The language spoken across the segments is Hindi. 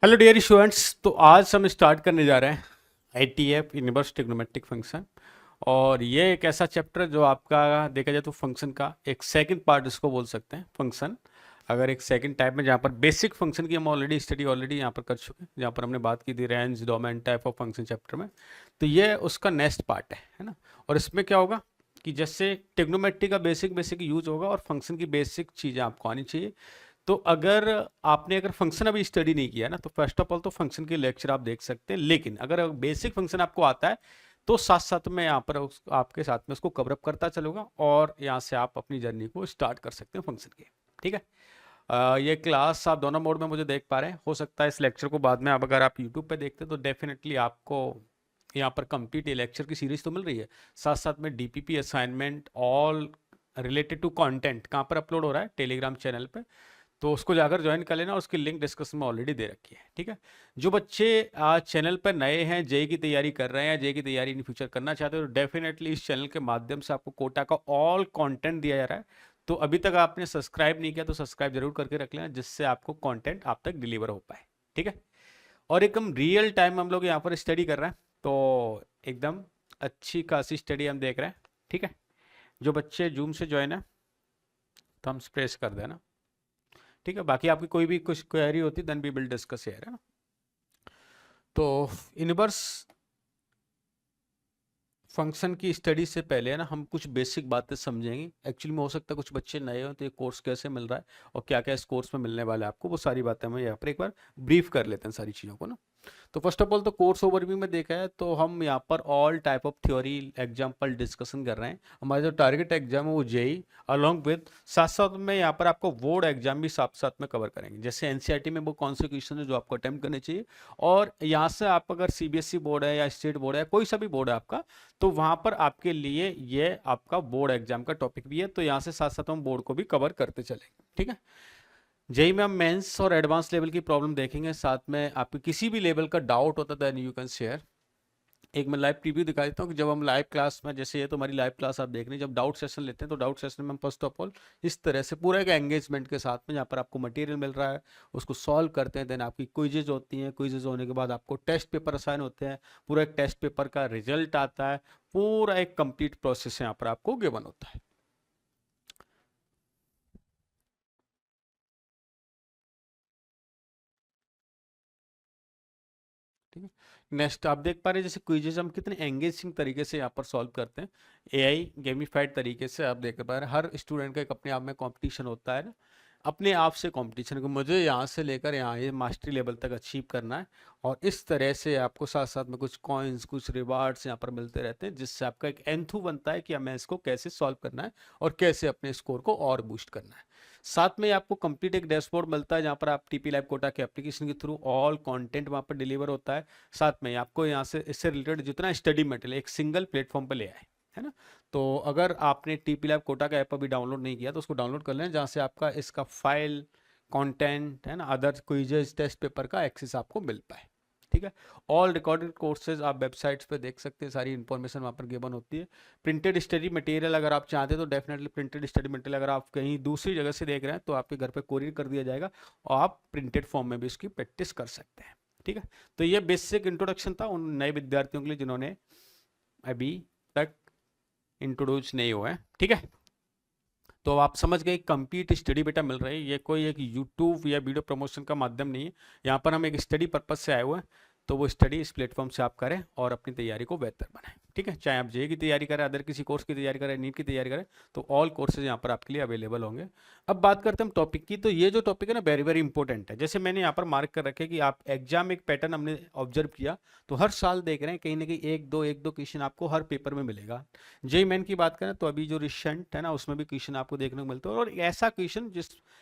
Hello dear students. तो आज हम स्टार्ट करने जा रहे हैं ITF इनवर्स ट्रिग्नोमेट्रिक फंक्शन। और ये एक ऐसा चैप्टर जो आपका देखा जाए तो फंक्शन का एक सेकंड पार्ट इसको बोल सकते हैं। फंक्शन अगर एक सेकंड टाइप में, जहाँ पर बेसिक फंक्शन की हम ऑलरेडी यहाँ पर कर चुके हैं, जहाँ पर हमने बात की थी range domain type of function chapter में। तो ये उसका नेक्स्ट पार्ट है ना। और इसमें क्या होगा कि जैसे ट्रिग्नोमेट्री का बेसिक बेसिक यूज होगा और फंक्शन की बेसिक चीज़ें आपको आनी चाहिए। तो अगर फंक्शन अभी स्टडी नहीं किया ना, तो फर्स्ट ऑफ ऑल तो फंक्शन के लेक्चर आप देख सकते हैं। लेकिन अगर बेसिक फंक्शन आपको आता है तो साथ साथ में यहाँ पर आपके साथ में उसको कवर अप करता चलूंगा और यहाँ से आप अपनी जर्नी को स्टार्ट कर सकते हैं फंक्शन की। ठीक है। ये क्लास आप दोनों मोड में मुझे देख पा रहे हैं। हो सकता है इस लेक्चर को बाद में आप अगर आप यूट्यूब पे देखते हैं तो डेफिनेटली आपको यहाँ पर कंप्लीट ये लेक्चर की सीरीज तो मिल रही है। साथ साथ में DPP assignment all related to content कहाँ पर अपलोड हो रहा है, टेलीग्राम चैनल पे। तो उसको जाकर ज्वाइन कर लेना, उसकी लिंक डिस्क्रिप्शन में ऑलरेडी दे रखी है। ठीक है। जो बच्चे आज चैनल पर नए हैं, जेई की तैयारी कर रहे हैं, जेई की तैयारी इन फ्यूचर करना चाहते हो, तो डेफिनेटली इस चैनल के माध्यम से आपको कोटा का ऑल कंटेंट दिया जा रहा है। तो अभी तक आपने सब्सक्राइब नहीं किया तो सब्सक्राइब जरूर करके रख लेना, जिससे आपको कंटेंट आप तक डिलीवर हो पाए। ठीक है। और एकदम रियल टाइम हम लोग यहाँ पर स्टडी कर रहे हैं, तो एकदम अच्छी खासी स्टडी हम देख रहे हैं। ठीक है। जो बच्चे जूम से ज्वाइन है थम्स प्रेस कर देना। ठीक है। बाकी आपकी कोई भी कुछ क्वेरी होती then we will discuss here, है ना। तो इनवर्स फंक्शन की स्टडी से पहले है ना, हम कुछ बेसिक बातें समझेंगे। एक्चुअली में हो सकता है कुछ बच्चे नए हो तो ये कोर्स कैसे मिल रहा है और क्या क्या इस कोर्स में मिलने वाला है आपको, वो सारी बातें हम यहाँ पर एक बार ब्रीफ कर लेते हैं सारी चीज़ों को ना। तो फर्स्ट ऑफ ऑल तो कोर्स ओवरव्यू में देखा है तो हम यहाँ पर all type of theory example discussion कर रहे हैं। हमारा जो टारगेट एग्जाम है वो जेई अलॉन्ग विद साथ साथ में यहाँ पर आपको बोर्ड एग्जाम भी साथ साथ में कवर करेंगे। जैसे एनसीईआरटी में वो कौन से क्वेश्चन है जो आपको अटेम्प्ट करने चाहिए, और यहाँ से आप अगर CBSE बोर्ड है या स्टेट बोर्ड है, कोई सा भी बोर्ड है आपका, तो वहाँ पर आपके लिए ये आपका बोर्ड एग्जाम का टॉपिक भी है। तो यहाँ से साथ साथ हम बोर्ड को भी कवर करते चलेंगे। ठीक है। जेई में हम मेंस और एडवांस लेवल की प्रॉब्लम देखेंगे। साथ में आपको किसी भी लेवल का डाउट होता है देन यू कैन शेयर। एक मैं लाइव प्रीव्यू दिखा देता हूँ कि जब हम लाइव क्लास में, जैसे ये तो हमारी लाइव क्लास आप देख रहे हैं, जब डाउट सेशन लेते हैं तो डाउट सेशन में हम फर्स्ट ऑफ ऑल इस तरह से पूरा एक एंगेजमेंट के साथ में, जहाँ पर आपको मटेरियल मिल रहा है उसको सॉल्व करते हैं। देन आपकी क्विजेज होती हैं, क्विजेज होने के बाद आपको टेस्ट पेपर असाइन होते हैं, पूरा एक टेस्ट पेपर का रिजल्ट आता है, पूरा एक कंप्लीट प्रोसेस यहाँ पर आपको गिवन होता है। ठीक है। नेक्स्ट आप देख पा रहे हैं जैसे क्विजेज हम कितने एंगेजिंग तरीके से यहाँ पर सॉल्व करते हैं, AI गेमिफाइड तरीके से। आप देख पा रहे हैं हर स्टूडेंट का एक अपने आप में कंपटीशन होता है ना, अपने आप से कंपटीशन को मुझे यहाँ से लेकर यहाँ ये मास्टरी लेवल तक अचीव करना है। और इस तरह से आपको साथ साथ में कुछ कॉइन्स कुछ रिवार्ड्स यहाँ पर मिलते रहते हैं, जिससे आपका एक एंथू बनता है कि हमें इसको कैसे सॉल्व करना है और कैसे अपने स्कोर को और बूस्ट करना है। साथ में आपको कंप्लीट एक डैशबोर्ड मिलता है, जहाँ पर आप TP लाइव कोटा के एप्लीकेशन के थ्रू ऑल कंटेंट वहाँ पर डिलीवर होता है। साथ में आपको यहाँ से इससे रिलेटेड जितना स्टडी मटेरियल एक सिंगल प्लेटफॉर्म पर ले आए, है ना। तो अगर आपने TP लैब कोटा का ऐप अभी डाउनलोड नहीं किया तो उसको डाउनलोड कर लें, जहाँ से आपका इसका फाइल कंटेंट है ना, अदर क्विजेज टेस्ट पेपर का एक्सेस आपको मिल पाए। ठीक है। ऑल रिकॉर्डेड कोर्सेज आप वेबसाइट्स पे देख सकते हैं, सारी इन्फॉर्मेशन वहाँ पर गिवन होती है। प्रिंटेड स्टडी मटेरियल अगर आप चाहते हैं तो डेफिनेटली प्रिंटेड स्टडी मटेरियल अगर आप कहीं दूसरी जगह से देख रहे हैं तो आपके घर पे कोरियर कर दिया जाएगा और आप प्रिंटेड फॉर्म में भी इसकी प्रैक्टिस कर सकते हैं। ठीक है। तो ये बेसिक इंट्रोडक्शन था उन नए विद्यार्थियों के लिए जिन्होंने अभी तक इंट्रोड्यूस नहीं हुआ है। ठीक है। तो आप समझ गए कंप्लीट स्टडी बेटा मिल रही है, ये कोई एक यूट्यूब या वीडियो प्रमोशन का माध्यम नहीं है। यहाँ पर हम एक स्टडी पर्पज से आए हुए हैं, तो वो स्टडी इस प्लेटफॉर्म से आप करें और अपनी तैयारी को बेहतर बनाएं। ठीक है। चाहे आप जेई की तैयारी करें, अदर किसी कोर्स की तैयारी करें, नीट की तैयारी करें, तो ऑल कोर्सेज यहाँ पर आपके लिए अवेलेबल होंगे। अब बात करते हैं हम टॉपिक की। तो ये जो टॉपिक है ना वेरी वेरी इंपॉर्टेंट है। जैसे मैंने यहाँ पर मार्क कर रखे कि आप एग्जाम एक पैटर्न हमने ऑब्जर्व किया, तो हर साल देख रहे हैं कहीं ना कहीं एक दो क्वेश्चन आपको हर पेपर में मिलेगा। जेई मेन की बात करें तो अभी जो रिसेंट है ना, उसमें भी क्वेश्चन आपको देखने को मिलते हैं, और ऐसा क्वेश्चन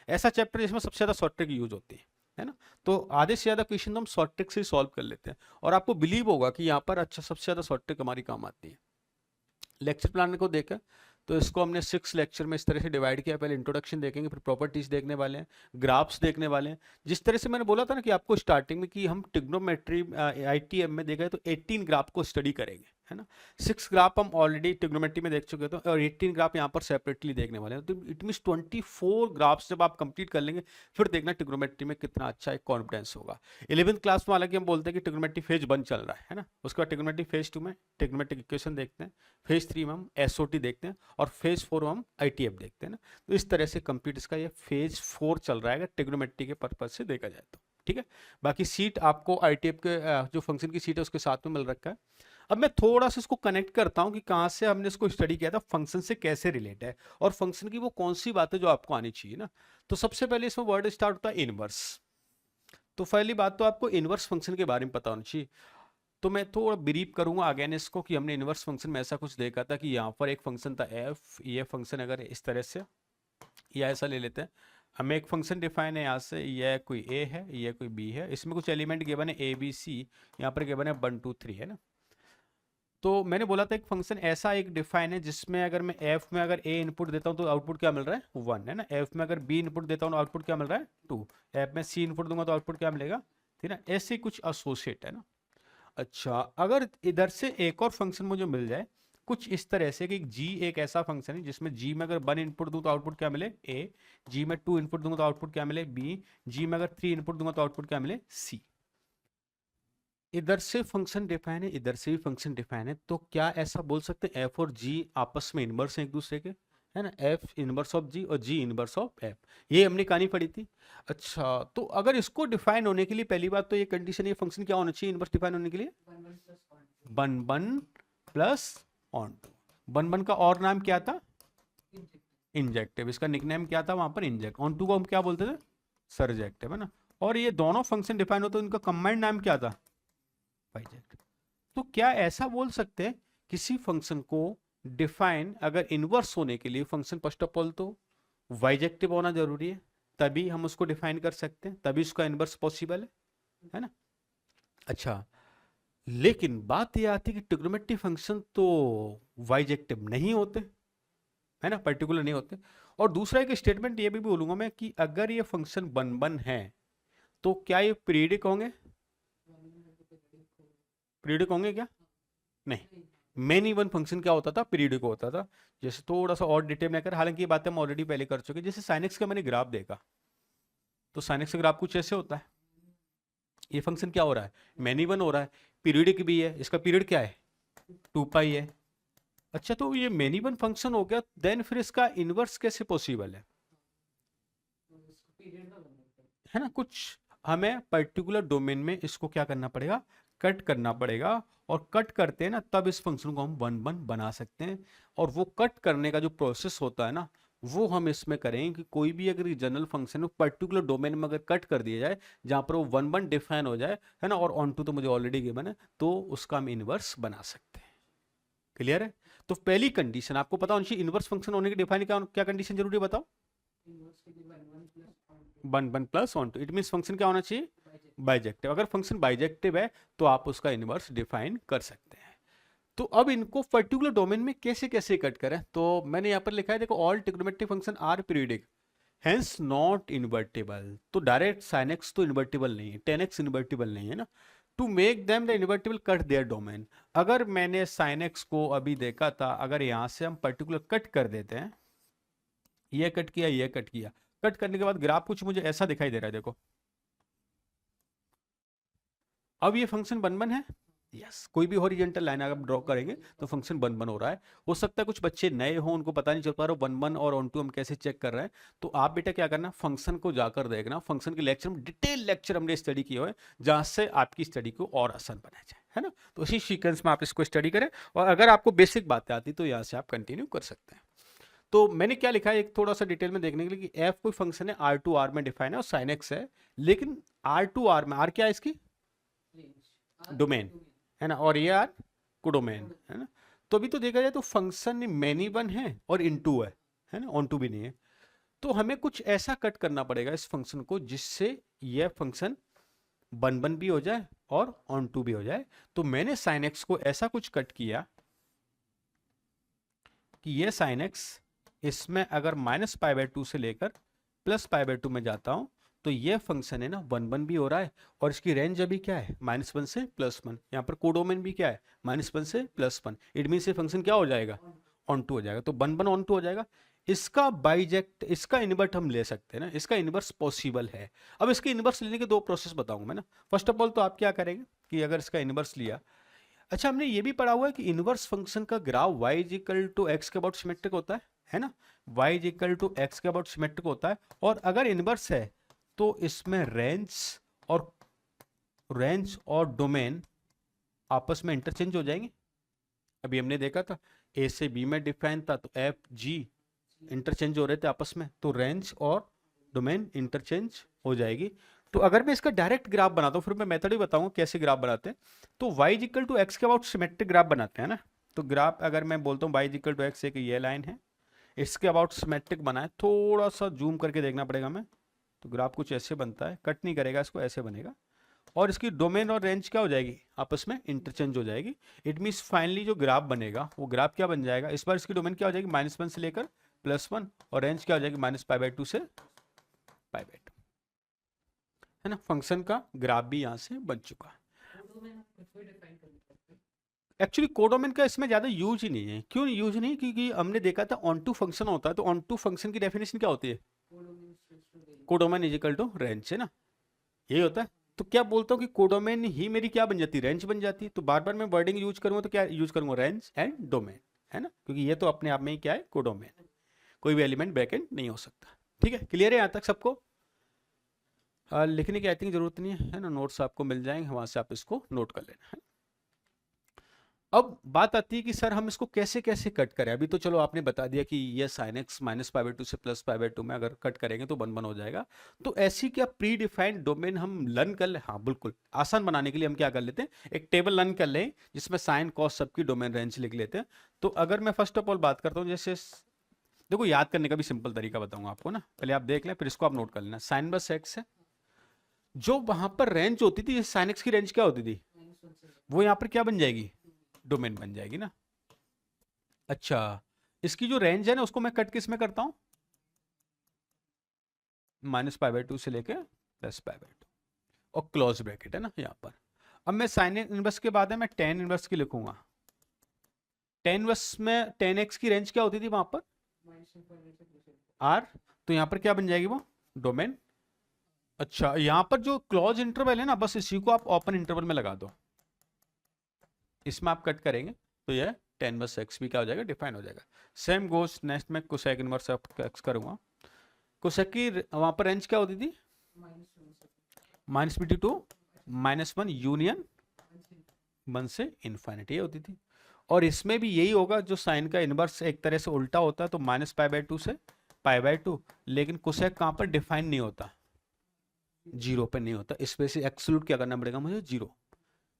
ऐसा चैप्टर जिसमें सबसे ज्यादा शॉर्ट ट्रिक यूज होती है ना। तो आधे से ज्यादा क्वेश्चन तो हम शॉर्ट ट्रिक से सॉल्व कर लेते हैं, और आपको बिलीव होगा कि यहाँ पर अच्छा सबसे ज्यादा शॉर्ट ट्रिक हमारी काम आती है। लेक्चर प्लान को देखा तो इसको हमने 6 लेक्चर में इस तरह से डिवाइड किया। पहले इंट्रोडक्शन देखेंगे, फिर प्रॉपर्टीज देखने वाले हैं, ग्राफ्स देखने वाले हैं। जिस तरह से मैंने बोला था ना कि आपको स्टार्टिंग में कि हम ट्रिग्नोमेट्री ITM में देखा है तो 18 ग्राफ को स्टडी करेंगे, है ना। 6 ग्राफ हम ऑलरेडी ट्रिग्नोमेट्री में देख चुके थे और 18 ग्राफ यहाँ पर सेपरेटली देखने वाले हैं। तो इट मीन्स 24 ग्राफ्स जब आप कंप्लीट कर लेंगे फिर देखना ट्रिग्नोमेट्री में कितना अच्छा एक कॉन्फिडेंस होगा। 11th क्लास में हालांकि हम बोलते हैं कि ट्रिग्नोमेट्री फेज 1 चल रहा है ना, उसके बाद ट्रिग्नोमेट्री फेज 2 में ट्रिग्नोमेट्रिक इक्वेशन देखते हैं, फेज 3 में हम एसओटी देखते हैं और फेज 4 में हम आईटीएफ देखते हैं ना। तो इस तरह से कंप्लीट इसका ये फेज 4 चल रहा है अगर ट्रिग्नोमेट्री के पर्पज से देखा जाए तो, ठीक है। बाकी सीट आपको आईटीएफ के जो फंक्शन की सीट है उसके साथ में मिल रखा है। अब मैं थोड़ा सा इसको कनेक्ट करता हूं कि कहां से हमने इसको स्टडी किया था, फंक्शन से कैसे रिलेट है और फंक्शन की वो कौन सी बात है जो आपको आनी चाहिए ना। तो सबसे पहले इसमें वर्ड स्टार्ट होता है इनवर्स। तो पहली बात तो आपको इनवर्स फंक्शन के बारे में पता होना चाहिए। तो मैं थोड़ा ब्रीफ करूंगा अगेन इसको कि हमने इनवर्स फंक्शन में ऐसा कुछ देखा था कि यहाँ पर एक फंक्शन था एफ, ये फंक्शन अगर इस तरह से या ऐसा ले लेते हैं, हमें एक फंक्शन डिफाइन है यहाँ से, यह कोई ए है, यह कोई बी है, इसमें कुछ एलिमेंट गिवन है ए बी सी, यहाँ पर गिवन है 1 2 3 है ना। तो मैंने बोला था एक फंक्शन ऐसा एक डिफाइन है जिसमें अगर मैं एफ में अगर ए इनपुट देता हूँ तो आउटपुट क्या मिल रहा है 1 है ना, एफ में अगर बी इनपुट देता हूँ तो आउटपुट क्या मिल रहा है 2, एफ में सी इनपुट दूंगा तो आउटपुट क्या मिलेगा, ठीक है ना। ऐसे कुछ एसोसिएट है ना। अच्छा, अगर इधर से एक और फंक्शन मुझे मिल जाए कुछ इस तरह से कि जी एक ऐसा फंक्शन है जिसमें जी में अगर 1 इनपुट दूं तो आउटपुट क्या मिले ए, जी में 2 इनपुट दूंगा तो आउटपुट क्या मिले बी, जी में अगर 3 इनपुट दूंगा तो आउटपुट क्या मिले सी। इधर से फंक्शन डिफाइन है, इधर से भी फंक्शन डिफाइन है, तो क्या ऐसा बोल सकते हैं एफ और जी आपस में इनवर्स हैं एक दूसरे के, है ना। एफ इनवर्स ऑफ जी और जी इनवर्स ऑफ एफ, ये हमने कहानी पढ़ी थी। अच्छा, तो अगर इसको डिफाइन होने के लिए पहली बात तो ये कंडीशन, ये फंक्शन क्या होना चाहिए इनवर्स डिफाइन होने के लिए 1 1 प्लस ऑन टू। 1 1 का और नाम क्या था इंजेक्टिव, इसका निकनेम क्या था वहां पर इंजेक्ट, ऑन टू को हम क्या बोलते थे सरजेक्टिव, है ना। और ये दोनों फंक्शन डिफाइन हो तो इनका कंबाइंड नाम क्या था बाइजेक्टिव। तो क्या ऐसा बोल सकते हैं किसी फंक्शन को डिफाइन अगर इनवर्स होने के लिए फंक्शन फर्स्ट ऑफ ऑल तो बाइजेक्टिव होना जरूरी है, तभी हम उसको डिफाइन कर सकते हैं, तभी उसका इनवर्स पॉसिबल है ना। अच्छा, लेकिन बात यह आती है कि ट्रिग्नोमेट्री फंक्शन तो बाइजेक्टिव नहीं होते, है ना, पर्टिकुलर नहीं होते। और दूसरा एक स्टेटमेंट ये भी बोलूंगा मैं कि अगर ये फंक्शन 1 1 है तो क्या ये पीरियडिक होंगे, पीरियडिक होंगे क्या, नहीं। मेन इवन फंक्शन क्या होता था पीरियडिक होता था। जैसे थोड़ा सा और डिटेल में कर, हालांकि ये बातें हम ऑलरेडी पहले कर चुके, जैसे साइनेक्स का मैंने ग्राफ देखा तो साइनेक्स का ग्राफ कुछ ऐसे होता है, ये फंक्शन क्या हो रहा है मेन इवन हो रहा है, पीरियडिक भी है, इसका पीरियड क्या है 2 पाई है। अच्छा, तो ये मेन इवन फंक्शन हो गया, देन फिर इसका इनवर्स कैसे पॉसिबल है ना। कुछ हमें पर्टिकुलर डोमेन में इसको क्या करना पड़ेगा कट करना पड़ेगा, और कट करते हैं ना तब इस फंक्शन को हम 1 1 बना सकते हैं। और वो कट करने का जो प्रोसेस होता है ना वो हम इसमें करें कि कोई भी अगर जनरल फंक्शन पर्टिकुलर डोमेन में अगर कट कर दिया जाए जहां पर वो 1 1 डिफाइन हो जाए, है ना, और ऑन टू तो मुझे ऑलरेडी गिवन है तो उसका हम इनवर्स बना सकते हैं। क्लियर है। तो पहली कंडीशन आपको पता होनी चाहिए इनवर्स फंक्शन होने की डिफाइन क्या कंडीशन जरूरी है बताओ 1 1 plus onto, it mean function क्या होना चाहिए बाइजेक्टिव। अगर फंक्शन बाइजेक्टिव है तो आप उसका इनवर्स डिफाइन कर सकते हैं। तो अब इनको पर्टिकुलर डोमेन में कैसे कैसे कट करें, तो मैंने यहाँ पर लिखा है देखो all trigonometric function are periodic hence not invertible. तो डायरेक्ट sin x तो इन्वर्टिबल नहीं है, 10x इन्वर्टिबल नहीं है ना। To make them the invertible cut their domain, अगर मैंने sin x को अभी देखा था, अगर यहां से हम पर्टिकुलर कट कर देते हैं, ये कट किया ये कट किया, कट करने के बाद ग्राफ कुछ मुझे ऐसा दिखाई दे रहा है देखो। अब ये फंक्शन 1 1 है, यस कोई भी हॉरिजॉन्टल लाइन अगर ड्रॉ करेंगे तो फंक्शन 1 1 हो रहा है। हो सकता है कुछ बच्चे नए हो उनको पता नहीं चल पा रहा 1 1 और ऑन टू हम कैसे चेक कर रहे हैं, तो आप बेटा क्या करना फंक्शन को जाकर देखना, फंक्शन के लेक्चर में डिटेल लेक्चर हमने स्टडी किए हुए जहां से आपकी स्टडी को और आसान बनाया जाए, है ना। तो इसी सीक्वेंस में आप इसको स्टडी करें और अगर आपको बेसिक बातें आती तो यहाँ से आप कंटिन्यू कर सकते हैं। तो मैंने क्या लिखा है एक थोड़ा सा डिटेल में देखने के लिए कि एफ कोई फंक्शन है आर टू आर में डिफाइन है और साइन एक्स है, लेकिन आर टू आर में आर क्या है इसकी डोमेन, है ना, और ये आर कोडोमेन, है ना। तो अभी तो देखा जाए तो फंक्शन मेनी वन है और इनटू है ना, ऑन टू भी नहीं है। तो हमें कुछ ऐसा कट करना पड़ेगा इस फंक्शन को जिससे यह फंक्शन 1 1 भी हो जाए और ऑन टू भी हो जाए। तो मैंने साइन एक्स को ऐसा कुछ कट किया कि ये साइन एक्स इसमें अगर -π/2 से लेकर +π/2 में जाता हूं तो ये फंक्शन है ना 1 1 भी हो रहा है, और इसकी रेंज अभी क्या है -1 से +1, यहाँ पर कोडोमेन भी क्या है -1 से +1, इट मीन ये फंक्शन क्या हो जाएगा ऑन टू हो जाएगा, तो 1 1 ऑन टू हो जाएगा। इसका बाइजेक्ट, इसका इनवर्ट हम ले सकते हैं ना, इसका इनवर्स पॉसिबल है। अब इसके इनवर्स लेने के दो प्रोसेस बताऊंगा मैं ना। फर्स्ट ऑफ ऑल तो आप क्या करेंगे कि अगर इसका इनवर्स लिया, अच्छा हमने ये भी पढ़ा हुआ है कि इनवर्स फंक्शन का graph y is equal to x के अबाउट सिमेट्रिक होता है ना, y is equal to x के अबाउट सिमेट्रिक होता है, और अगर इनवर्स है तो इसमें और रेंज और डोमेन आपस में इंटरचेंज हो जाएंगे। अभी हमने देखा था ए से बी में डिफाइन था, तो एफ जी इंटरचेंज हो रहे थे आपस में, तो रेंज और डोमेन इंटरचेंज हो जाएगी। तो अगर मैं इसका डायरेक्ट ग्राफ बनाता हूँ, फिर मैं मेथड ही बताऊंगा कैसे ग्राफ बनाते हैं। तो y इक्वल टू एक्स के अबाउट सिमेट्रिक ग्राफ बनाते हैं ना। तो ग्राफ अगर मैं बोलता हूँ y इक्वल टू एक्स, एक ये लाइन है, इसके अबाउट सिमेट्रिक बना है, थोड़ा सा जूम करके देखना पड़ेगा मैं, तो ग्राफ कुछ ऐसे बनता है, कट नहीं करेगा इसको, ऐसे बनेगा, और इसकी डोमेन और रेंज क्या हो जाएगी आपस में इंटरचेंज हो जाएगी। इट मीन्स फाइनली जो ग्राफ बनेगा वो ग्राफ क्या बन जाएगा, इस बार इसकी डोमेन क्या हो जाएगी -1 से लेकर +1, और रेंज क्या हो जाएगी -π/2 से π/2, है ना। फंक्शन का ग्राफ भी यहाँ से बन चुका है। एक्चुअली कोडोमेन का इसमें ज्यादा यूज ही नहीं है। क्यों यूज नहीं, क्योंकि हमने देखा था ऑन टू फंक्शन होता है, तो ऑन टू फंक्शन की डेफिनेशन क्या होती है, codomain is equal to range, है ना, यही होता है। तो क्या बोलता हूँ कि कोडोमेन ही मेरी क्या बन जाती है, रेंज बन जाती है। तो बार बार मैं वर्डिंग यूज करूंगा तो क्या यूज करूंगा, रेंज एंड डोमेन, है ना, क्योंकि ये तो अपने आप में ही क्या है कोडोमेन, कोई भी एलिमेंट बैकएंड नहीं हो सकता। ठीक है, क्लियर है यहाँ तक सबको। लिखने की आई थिंक जरूरत नहीं है ना, नोट्स आपको मिल जाएंगे, वहां से आप इसको नोट कर लेना है। अब बात आती है कि सर हम इसको कैसे कैसे कट करें। अभी तो चलो आपने बता दिया कि ये साइन एक्स -π/2 से +π/2 में अगर कट करेंगे तो 1 1 हो जाएगा। तो ऐसी क्या प्री डिफाइंड डोमेन हम लर्न कर ले, हाँ बिल्कुल, आसान बनाने के लिए हम क्या कर लेते हैं, एक टेबल लर्न कर लें जिसमें साइन कॉस सबकी डोमेन रेंज लिख लेते हैं। तो अगर मैं फर्स्ट ऑफ ऑल बात करता हूँ, जैसे देखो याद करने का भी सिंपल तरीका बताऊंगा आपको ना, पहले आप देख लें फिर इसको आप नोट कर लेना। साइन बस एक्स है, जो वहां पर रेंज होती थी, साइन एक्स की रेंज क्या होती थी, वो यहाँ पर क्या बन जाएगी, डोमेन बन जाएगी ना। अच्छा, इसकी जो रेंज है ना उसको मैं कट किस में करता हूं, -π/2 से लेके +π/2, और क्लोज ब्रैकेट है ना यहाँ पर। अब मैं साइन इनवर्स के बाद है मैं टेन इनवर्स की लिखूंगा। टेन इनवर्स में टेन एक्स की रेंज क्या होती थी वहां पर, आर, तो यहाँ पर क्या बन जाएगी वो डोमेन। अच्छा, यहाँ पर जो क्लोज इंटरवल है ना, बस इसी को आप ओपन इंटरवल में लगा दो, इसमें आप कट करेंगे तो ये टेन बस एक्स भी क्या हो जाएगा, डिफाइन हो जाएगा। सेम गोस नेक्स्ट में कोसेक इनवर्स एक्स करूंगा। कोसेक की वहां पर रेंज क्या होती थी, -b टू -1 यूनियन 1 से इन्फाइनिटी होती थी। और इसमें भी यही होगा, जो साइन का इनवर्स एक तरह से उल्टा होता है, तो -π/2 से π/2, लेकिन कोसेक कहां पर डिफाइन नहीं होता, 0 पे नहीं होता, इस पे से एक्सक्लूड क्या करना पड़ेगा मुझे, 0।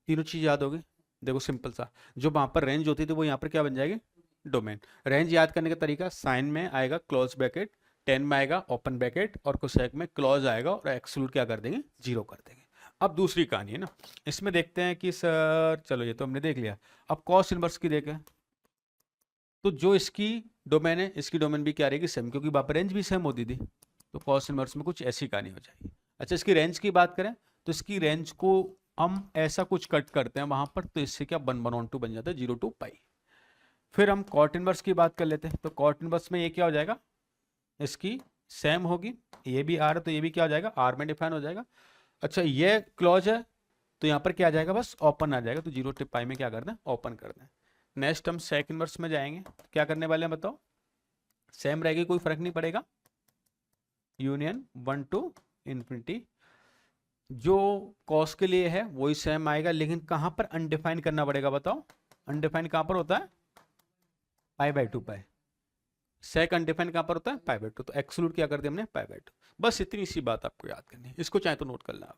तीनों चीज याद होगी। देखो सिंपल सा, जो वहां पर रेंज होती थी वो यहाँ पर क्या बन जाएगी, डोमेन। रेंज याद करने का तरीका, साइन में आएगा क्लोज ब्रैकेट, टेन में आएगा ओपन ब्रैकेट, और कोसेक में क्लोज आएगा, और एक्सक्लूड क्या कर देंगे, 0 कर देंगे। अब दूसरी कहानी है ना, इसमें देखते हैं कि सर चलो ये तो हमने देख लिया, अब कॉस इनवर्स की देखें। तो जो इसकी डोमेन है, इसकी डोमेन भी क्या रहेगी, सेम, क्योंकि वहां पर रेंज भी सेम होती थी। तो कॉस इनवर्स में कुछ ऐसी कहानी हो जाएगी। अच्छा, इसकी रेंज की बात करें तो इसकी रेंज को हम ऐसा कुछ कट करते हैं वहां पर, तो इससे क्या 1 1 ऑन टू बन जाता है, 0 टू पाई। फिर हम कॉट इनवर्स की बात कर लेते हैं। तो कॉट इनवर्स में ये क्या हो जाएगा, इसकी सेम होगी, ये भी आर है तो ये भी क्या हो जाएगा, आर में डिफाइन हो जाएगा। अच्छा, ये क्लॉज है तो यहाँ पर क्या आ जाएगा, बस ओपन आ जाएगा, तो 0 टू पाई में क्या करना है, ओपन करना है। नेक्स्ट हम सेक इनवर्स में जाएंगे, तो क्या करने वाले हैं बताओ, सेम रहेगी, कोई फर्क नहीं पड़ेगा, यूनियन 1 टू इन्फिनिटी। जो कॉस के लिए है वही सेम आएगा, लेकिन कहां पर अनडिफाइन करना पड़ेगा बताओ, अनडिफाइन कहां पर होता है, π/2 पाई। सेक अनडिफाइन कहां पर होता है, π/2, तो एक्सक्लूड क्या कर दिया हमने, π/2। बस इतनी सी बात आपको याद करनी है, इसको चाहे तो नोट कर लें आप।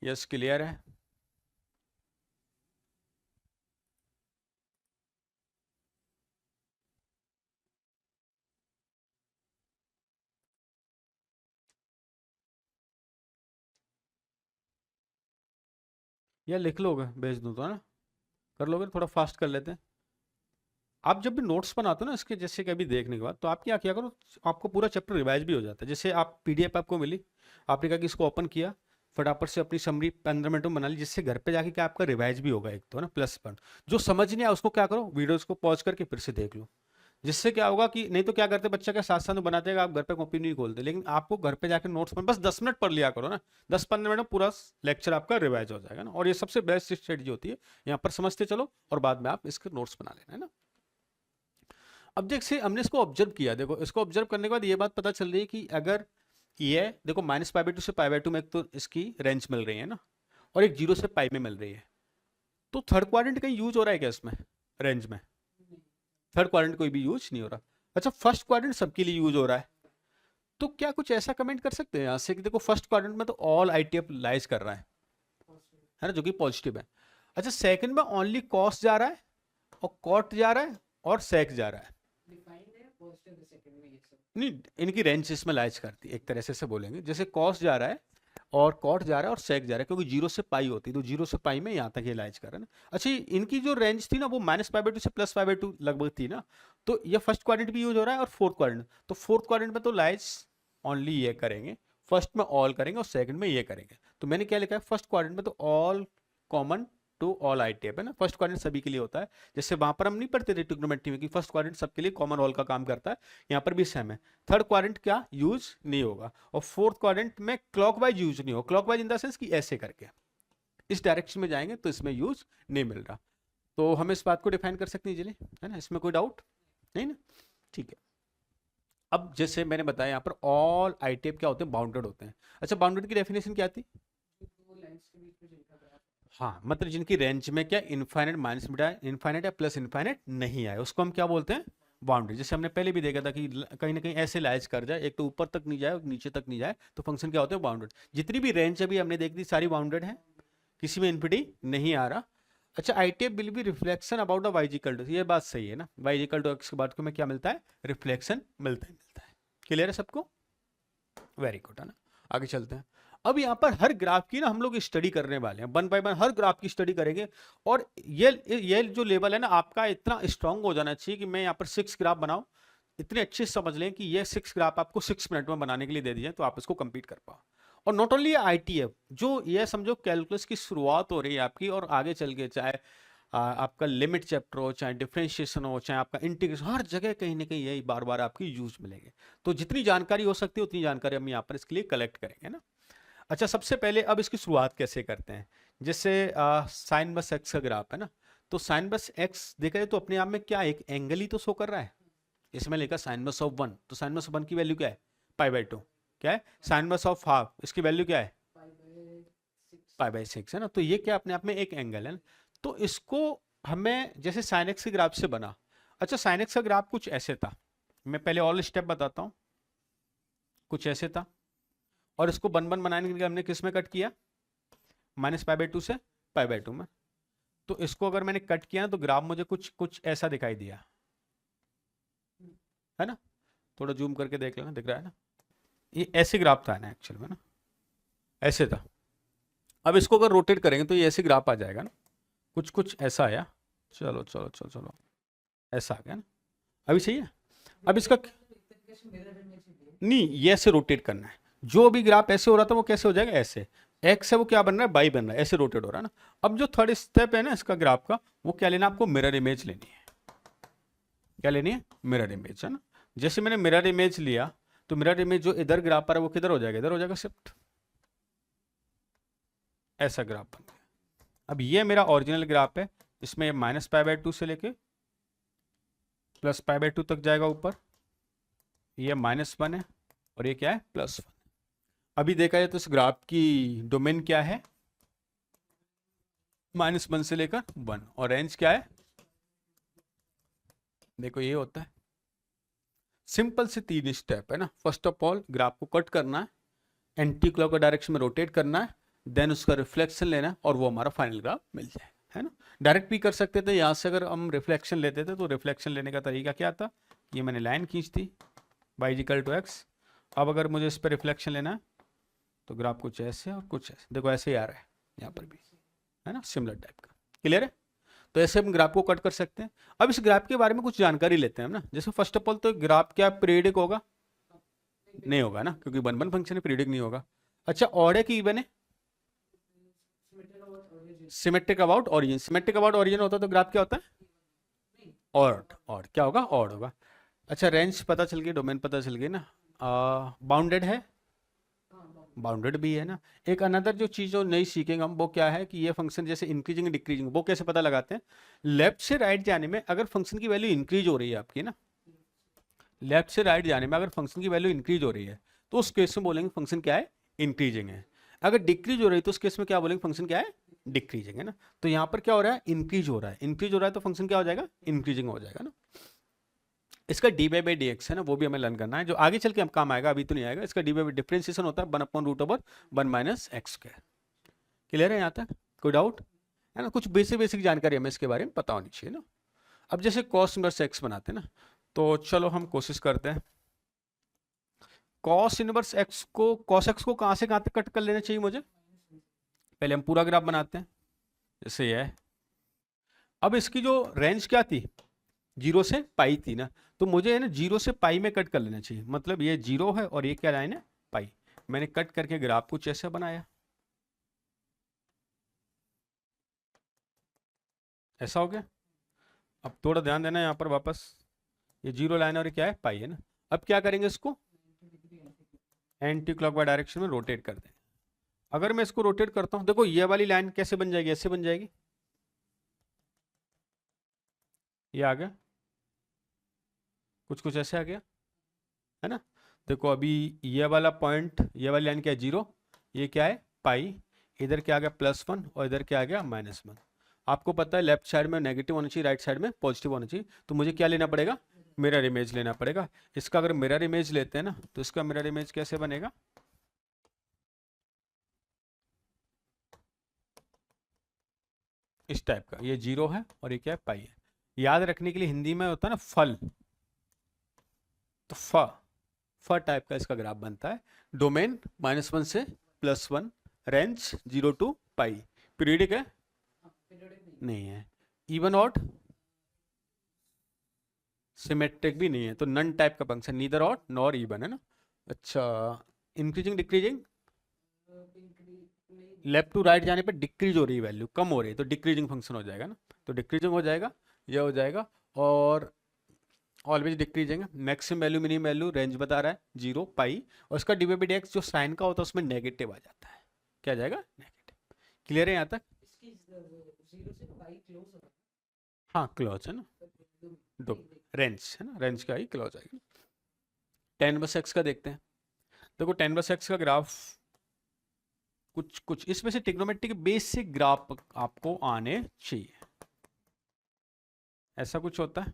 यस, क्लियर है। या लिख लोगे, भेज दूं तो, है ना, कर लोगे, थोड़ा फास्ट कर लेते हैं। आप जब भी नोट्स बनाते हो ना इसके, जैसे कभी देखने के बाद, तो आप क्या किया करो, आपको पूरा चैप्टर रिवाइज भी हो जाता है। जैसे आप पीडीएफ आपको मिली, आपने कहा कि इसको ओपन किया, फटाफट से अपनी समरी 15 मिनट में बना ली, जिससे घर पे जाके क्या आपका रिवाइज भी होगा, एक तो ना प्लस पॉइंट। जो समझ नहीं आया उसको क्या करो, वीडियोस को पॉज करके फिर से देख लो। जिससे क्या होगा कि नहीं तो क्या करते बच्चा के साथ साथ बनाते हैं, आप घर पे कॉपी नहीं खोलते, लेकिन आपको घर पे जाकर नोट्स बस 10 मिनट पढ़ लिया करो ना, 10-15 मिनट में पूरा लेक्चर आपका रिवाइज हो जाएगा ना। और ये सबसे बेस्ट स्ट्रेटजी होती है, यहाँ पर समझते चलो और बाद में आप इसके नोट्स बना लेना, है ना। अब जैसे हमने इसको ऑब्जर्व किया, देखो इसको ऑब्जर्व करने के बाद ये बात पता चल रही है कि अगर ये देखो -π/2 से π/2 में एक तो इसकी रेंज मिल रही है ना, और एक 0 से पाई में मिल रही है, तो थर्ड क्वाड्रेंट कहीं यूज हो रहा है क्या इसमें, रेंज में? थर्ड क्वाड्रेंट कोई भी यूज नहीं हो रहा। अच्छा, फर्स्ट क्वाड्रेंट सबके लिए यूज हो रहा है, तो क्या कुछ ऐसा कमेंट कर सकते हैं यहाँ से कि देखो फर्स्ट क्वाड्रेंट में तो ऑल आईटीएफ लाइज कर रहा है ना, जो कि पॉजिटिव है। अच्छा, सेकंड में ओनली कॉस जा रहा है और कॉट जा रहा है और सेक जा रहा है, नहीं इनकी रेंज इसमें लाइज करती है, एक तरह से बोलेंगे, जैसे कॉस जा रहा है और कॉट जा रहा है और सेक जा रहा है, क्योंकि 0 से पाई होती है, तो 0 से पाई में यहाँ तक ये लाइज कर रहा है ना। अच्छा, इनकी जो रेंज थी ना वो -π/2 से +π/2 लगभग थी ना, तो ये फर्स्ट क्वाड्रेंट भी यूज हो रहा है और फोर्थ क्वाड्रेंट, तो फोर्थ क्वाड्रेंट में तो लाइज ओनली ये करेंगे, फर्स्ट में ऑल करेंगे और सेकंड में ये करेंगे। तो मैंने क्या लिखा है, फर्स्ट क्वाड्रेंट में तो all common to all ITF है ना, फर्स्ट क्वाड्रेंट सभी के लिए होता है। जैसे वहां पर हम नहीं पढ़ते थे ट्रिग्नोमेट्री में कि फर्स्ट क्वाड्रेंट सबके लिए कॉमन ऑल का काम करता है, यहाँ पर भी सेम है। थर्ड क्वाड्रेंट क्या यूज नहीं होगा, और फोर्थ क्वाड्रेंट में क्लॉकवाइज यूज नहीं होगा, क्लॉकवाइज इन द सेंस कि ऐसे करके इस डायरेक्शन में जाएंगे तो इसमें यूज नहीं मिल रहा। तो हम इस बात को डिफाइन कर सकते हैं इजीली, है ना, इसमें कोई डाउट नहीं ना, ठीक है। अब जैसे मैंने बताया यहाँ पर ऑल आईटीएफ क्या होते हैं, बाउंडेड होते हैं। अच्छा, बाउंडेड की डेफिनेशन क्या थी? हाँ, मतलब जिनकी रेंज में क्या इनफाइनाइट माइनस बिटा इनफाइनाइट या प्लस इनफाइनाइट नहीं आए, उसको हम क्या बोलते हैं, बाउंड्री। जैसे हमने पहले भी देखा था कि कहीं ना कहीं ऐसे लाइज कर जाए, एक तो ऊपर तक नहीं जाए और नीचे तक नहीं जाए, तो फंक्शन क्या होते हैं, बाउंडेड। जितनी भी रेंज अभी हमने देख दी सारी बाउंडेड है, किसी में इनफिनिटी नहीं आ रहा। अच्छा, ITF will be reflection about the y equal to, ये बात सही है ना, वाई इक्वल टू एक्स के बाद को में क्या मिलता है, रिफ्लेक्शन मिलता है। क्लियर है सबको? वेरी गुड, है ना। आगे चलते हैं। अब यहाँ पर हर ग्राफ की ना हम लोग स्टडी करने वाले हैं, 1 बाय 1 हर ग्राफ की स्टडी करेंगे। और ये जो लेवल है ना आपका इतना स्ट्रांग हो जाना चाहिए कि मैं यहाँ पर 6 ग्राफ बनाऊं, इतने अच्छे से समझ लें कि ये 6 ग्राफ आपको 6 मिनट में बनाने के लिए दे दिए तो आप इसको कंप्लीट कर पाओ। और नॉट ओनली आईटीएफ, जो ये समझो कैलकुलस की शुरुआत हो रही है आपकी, और आगे चल के चाहे आपका लिमिट चैप्टर हो, चाहे डिफरेंशिएशन हो, चाहे आपका इंटीग्रेशन, हर जगह कहीं ना कहीं यही बार बार आपकी यूज मिलेंगे। तो जितनी जानकारी हो सकती है उतनी जानकारी हम यहाँ पर इसके लिए कलेक्ट करेंगे ना। अच्छा, सबसे पहले अब इसकी शुरुआत कैसे करते हैं, जैसे साइन बस एक्स का ग्राफ है ना, तो साइन बस एक्स देखा जाए तो अपने आप में क्या एक एंगल ही तो शो कर रहा है, इसमें लिखा साइन बस ऑफ 1, तो साइन बस ऑफ 1 की वैल्यू क्या है, π/2। क्या है साइन बस ऑफ हाफ, इसकी वैल्यू क्या है, π/6 है ना, तो ये क्या अपने आप में एक एंगल है ना। तो इसको हमें जैसे साइन एक्स के ग्राफ से बना। अच्छा, साइन एक्स का ग्राफ कुछ ऐसे था, मैं पहले ऑल स्टेप बताता हूँ, कुछ ऐसे था, और इसको बन बनाने के लिए हमने किस में कट किया, -π/2 से π/2 में। तो इसको अगर मैंने कट किया तो ग्राफ मुझे कुछ ऐसा दिखाई दिया, है ना, थोड़ा जूम करके देख लेना, दिख रहा है ना, ये ऐसे ग्राफ था ना एक्चुअल में ना, ऐसे था। अब इसको अगर रोटेट करेंगे तो ये ऐसे ग्राफ आ जाएगा ना, कुछ ऐसा आया, चलो चलो चलो चलो ऐसा आ गया ना, अभी सही है। अब इसका नहीं, ये ऐसे रोटेट करना है, जो भी ग्राफ ऐसे हो रहा था वो कैसे हो जाएगा, ऐसे एक्स है वो क्या बन रहा है, बाई बन रहा है, ऐसे रोटेट हो रहा है ना। अब जो थर्ड स्टेप है ना इसका ग्राफ का, वो क्या लेना, आपको मिरर इमेज लेनी है। क्या लेनी है, मिरर इमेज, है ना। जैसे मैंने मिरर इमेज लिया तो मिरर इमेज जो इधर ग्राफ पर है वो किधर हो जाएगा, इधर हो जाएगा शिफ्ट, ऐसा ग्राफ बन गया। अब ये मेरा ओरिजिनल ग्राफ है, इसमें -π/2 से लेके +π/2 तक जाएगा ऊपर, ये -1 है और ये क्या है, +1। अभी देखा जाए तो इस ग्राफ की डोमेन क्या है, -1 से लेकर 1, और रेंज क्या है, देखो ये होता है सिंपल से 3 स्टेप है ना। फर्स्ट ऑफ ऑल ग्राफ को कट करना है, एंटी क्लॉक डायरेक्शन में रोटेट करना है, देन उसका रिफ्लेक्शन लेना है और वो हमारा फाइनल ग्राफ मिल जाए, है ना। डायरेक्ट भी कर सकते थे, यहाँ से अगर हम रिफ्लेक्शन लेते थे तो रिफ्लेक्शन लेने का तरीका क्या था, ये मैंने लाइन खींच दी y=x। अब अगर मुझे इस पर रिफ्लेक्शन लेना है तो ग्राफ कुछ ऐसे और कुछ ऐसे, देखो ऐसे ही आ रहा है यहाँ पर भी, है ना, सिमिलर टाइप का। क्लियर है? तो ऐसे हम ग्राफ को कट कर सकते हैं। अब इस ग्राफ के बारे में कुछ जानकारी लेते हैं हम ना। जैसे फर्स्ट ऑफ ऑल तो ग्राफ क्या पीरियडिक होगा? नहीं होगा ना, क्योंकि वन वन फंक्शन पीरियडिक नहीं होगा। अच्छा, ऑड है कि इवन है? Symmetric about origin. Symmetric about origin होता है तो ग्राफ क्या होता है? ऑड। ऑड क्या होगा? ऑड होगा। अच्छा, रेंज पता चल गई, डोमेन पता चल गई ना। बाउंडेड है? बाउंडेड भी है ना। एक अनदर जो चीज़ जो नई सीखेंगे हम, वो क्या है कि ये फंक्शन जैसे इंक्रीजिंग डिक्रीजिंग, वो कैसे पता लगाते हैं? लेफ्ट से राइट जाने में अगर फंक्शन की वैल्यू इंक्रीज हो रही है आपकी ना, लेफ्ट से राइट जाने में अगर फंक्शन की वैल्यू इंक्रीज हो रही है तो उस केस में बोलेंगे फंक्शन क्या है? इंक्रीजिंग है। अगर डिक्रीज हो रही है तो उस केस में क्या बोलेंगे? फंक्शन क्या है? डिक्रीजिंग है ना। तो यहाँ पर क्या हो रहा है? इंक्रीज हो रहा है। इंक्रीज हो रहा है तो फंक्शन क्या हो जाएगा? इंक्रीजिंग हो जाएगा ना। इसका डी बाई डी एक्स है ना, वो भी हमें लर्न करना है, जो आगे चल के हम काम आएगा, अभी तो नहीं आएगा। इसका डी बाई डिफरेंशिएशन होता है 1/√1 - x²। क्लियर है यहाँ तक? कोई डाउट है ना? कुछ बेसिक बेसिक जानकारी हमें इसके बारे में पता होनी चाहिए ना। अब जैसे कॉस इनवर्स एक्स बनाते हैं ना, तो चलो हम कोशिश करते हैं। कॉस इनवर्स एक्स को, कॉस एक्स को कहाँ से कहाँ तक कट कर लेना चाहिए मुझे? पहले हम पूरा ग्राफ बनाते हैं, जैसे ये है। अब इसकी जो रेंज क्या थी? 0 से पाई थी ना, तो मुझे है ना 0 से पाई में कट कर लेना चाहिए। मतलब ये 0 है और ये क्या लाइन है? पाई। मैंने कट करके ग्राफ कुछ ऐसे बनाया, ऐसा हो गया। अब थोड़ा ध्यान देना यहाँ पर वापस, ये 0 लाइन और ये क्या है? पाई है ना। अब क्या करेंगे? इसको एंटी क्लॉकवाइज डायरेक्शन में रोटेट कर दें। अगर मैं इसको रोटेट करता हूँ, देखो ये वाली लाइन कैसे बन जाएगी? ऐसे बन जाएगी, ये आ गया, कुछ कुछ ऐसे आ गया है ना। देखो अभी ये वाला पॉइंट, ये वाली लाइन क्या है? 0, ये क्या है? पाई। इधर क्या आ गया? +1 और इधर क्या आ गया? -1। आपको पता है लेफ्ट साइड में नेगेटिव होना चाहिए, राइट साइड में पॉजिटिव होना चाहिए। तो मुझे क्या लेना पड़ेगा? मिरर इमेज लेना पड़ेगा। इसका अगर मिरर इमेज लेते हैं ना, तो इसका मिरर इमेज कैसे बनेगा? इस टाइप का। ये 0 है और ये क्या है? पाई है। याद रखने के लिए हिंदी में होता है ना फल, तो फ टाइप का इसका ग्राफ बनता है। डोमेन -1 से +1, रेंज 0 to पाई। पीरियडिक है? नहीं है। Even odd? सिमेट्रिक भी नहीं है। तो नन टाइप का function, neither odd nor even है ना। अच्छा, increasing decreasing? Left to right जाने पे डिक्रीज हो रही है, वैल्यू कम हो रही है, तो डिक्रीजिंग फंक्शन हो जाएगा ना। तो डिक्रीजिंग हो जाएगा, यह हो जाएगा। और ऑलवेज डिक्रीजिंग है। Maximum value minimum value range बता रहा है 0 पाई, और उसका डी/dx जो साइन का होता है उसमें नेगेटिव आ जाता है। क्या आ जाएगा? नेगेटिव। क्लियर है यहाँ तक? हाँ, क्लोज है ना। दो रेंज है ना, रेंज का ही क्लोज आएगी। tan/x का देखते हैं। देखो tan/x का ग्राफ कुछ कुछ इसमें से ट्रिग्नोमेट्री के बेसिक ग्राफ आपको आने चाहिए। ऐसा कुछ होता है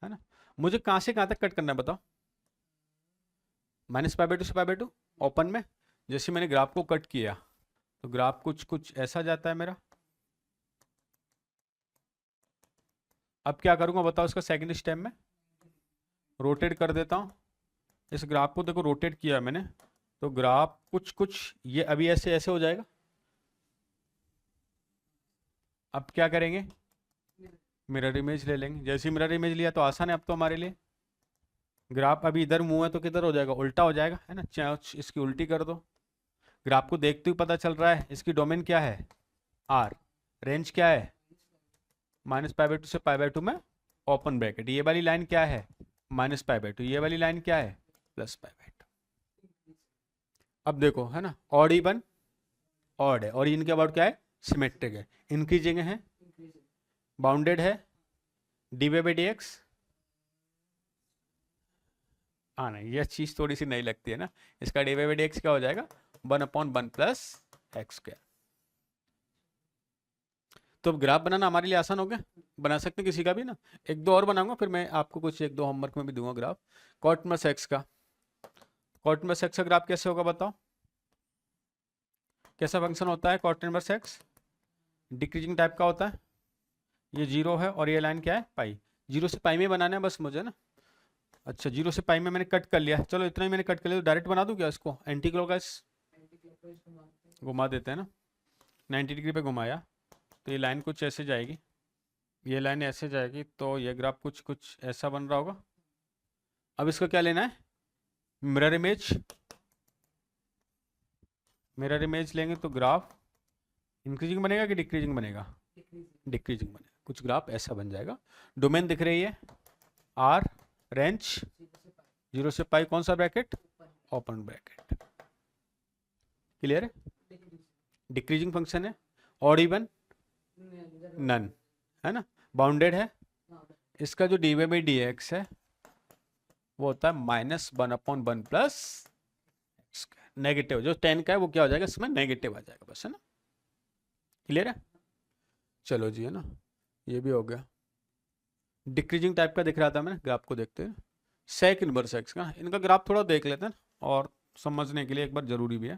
ना। मुझे कहां से कहां तक कट करना है बताओ? -π/2 से π/2 ओपन में। जैसे मैंने ग्राफ को कट किया तो ग्राफ कुछ कुछ ऐसा जाता है मेरा। अब क्या करूंगा बताओ? इसका सेकंड स्टेप में रोटेट कर देता हूं। इस ग्राफ को देखो रोटेट किया मैंने, तो ग्राफ कुछ कुछ ये अभी ऐसे ऐसे हो जाएगा। अब क्या करेंगे? मिरर इमेज ले लेंगे। जैसे ही मिरर इमेज लिया तो आसान है अब तो हमारे लिए। ग्राफ अभी इधर मुंह है तो किधर हो जाएगा? उल्टा हो जाएगा है ना। चाहे इसकी उल्टी कर दो। ग्राफ को देखते हुए पता चल रहा है इसकी डोमेन क्या है? आर। रेंज क्या है? -π/2 से π/2 में ओपन ब्रैकेट। ये वाली लाइन क्या है? -π/2। ये वाली लाइन क्या है? +π/2। अब देखो है ना, ऑड इवन, ऑड है, और इनके अबाउट क्या है? सिमेट्रिक है। इंक्रीजिंग है, बाउंडेड है, डी/dx। हाँ नहीं, ये चीज थोड़ी सी नई लगती है ना। इसका डी/dx क्या हो जाएगा? 1/1 + x²। तो अब ग्राफ बनाना हमारे लिए आसान हो गया। बना सकते हैं किसी का भी ना। एक दो और बनाऊंगा, फिर मैं आपको कुछ एक दो होमवर्क में भी दूंगा ग्राफ। कॉट इनवर्स एक्स का, कॉट इनवर्स एक्स का ग्राफ कैसे होगा बताओ? कैसा फंक्शन होता है cot inverse x? Decreasing type का होता है। ये 0 है और ये लाइन क्या है? पाई। 0 से पाई में बनाना है बस मुझे ना। अच्छा, 0 से पाई में मैंने कट कर लिया। चलो इतना ही मैंने कट कर लिया, तो डायरेक्ट बना दूं क्या इसको? एंटी क्लॉकवाइज घुमा देते हैं ना, 90 डिग्री पे घुमाया तो ये लाइन कुछ ऐसे जाएगी, ये लाइन ऐसे जाएगी, तो ये ग्राफ कुछ कुछ ऐसा बन रहा होगा। अब इसका क्या लेना है, मिरर इमेज। मिरर इमेज लेंगे तो ग्राफ इंक्रीजिंग बनेगा कि डिक्रीजिंग बनेगा, डिक्रीजिंग बनेगा। कुछ ग्राफ ऐसा बन जाएगा। डोमेन दिख रही है आर, रेंज 0 से पाई, कौन सा ब्रैकेट, ओपन ब्रैकेट। क्लियर है, डिक्रीजिंग फंक्शन है, ऑड इवन नन, है ना, बाउंडेड है। इसका जो d y by d x है वो होता है -1/1 प्लस नेगेटिव, जो 10 का है वो क्या हो जाएगा, इसमें नेगेटिव आ जाएगा बस, है ना। क्लियर है, चलो जी, है ना, ये भी हो गया। डिक्रीजिंग टाइप का दिख रहा था मैंने, ग्राफ को देखते हैं। सेक इनवर्स एक्स का, इनका ग्राफ थोड़ा देख लेते हैं और समझने के लिए एक बार जरूरी भी है।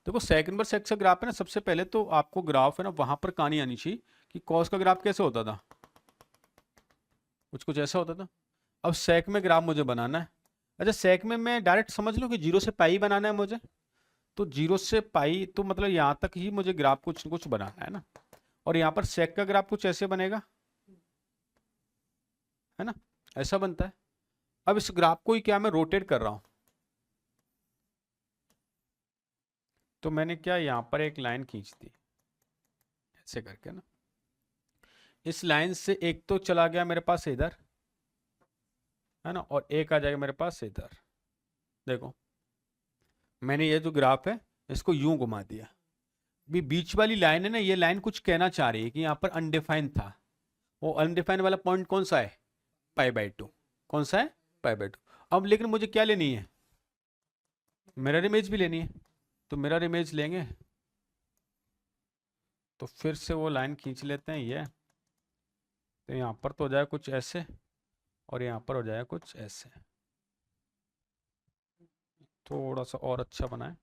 देखो सेक इनवर्स एक्स का ग्राफ है ना, सबसे पहले तो आपको ग्राफ है ना वहां पर कहानी आनी चाहिए कि कॉस का ग्राफ कैसे होता था, कुछ कुछ ऐसा होता था। अब सेक में ग्राफ मुझे बनाना है। अच्छा सेक में मैं डायरेक्ट समझ लूँ कि 0 से पाई बनाना है मुझे, तो 0 से पाई तो मतलब यहाँ तक ही मुझे ग्राफ कुछ कुछ बनाना है ना। और यहाँ पर सेक का ग्राफ कुछ ऐसे बनेगा, है ना, ऐसा बनता है। अब इस ग्राफ को ही क्या मैं रोटेट कर रहा हूं, तो मैंने क्या यहाँ पर एक लाइन खींच दी ऐसे करके ना। इस लाइन से एक तो चला गया मेरे पास इधर, है ना, और एक आ जाएगा मेरे पास इधर। देखो मैंने ये जो ग्राफ है इसको यूं घुमा दिया। भी बीच वाली लाइन है ना, ये लाइन कुछ कहना चाह रही है कि यहाँ पर अनडिफाइंड था। वो अनडिफाइंड वाला पॉइंट कौन सा है, π/2। कौन सा है, π/2। अब लेकिन मुझे क्या लेनी है, मिरर इमेज भी लेनी है। तो मिरर इमेज लेंगे तो फिर से वो लाइन खींच लेते हैं ये, तो यहाँ पर तो हो जाएगा कुछ ऐसे और यहाँ पर हो जाएगा कुछ ऐसे। थोड़ा सा और अच्छा बनाए,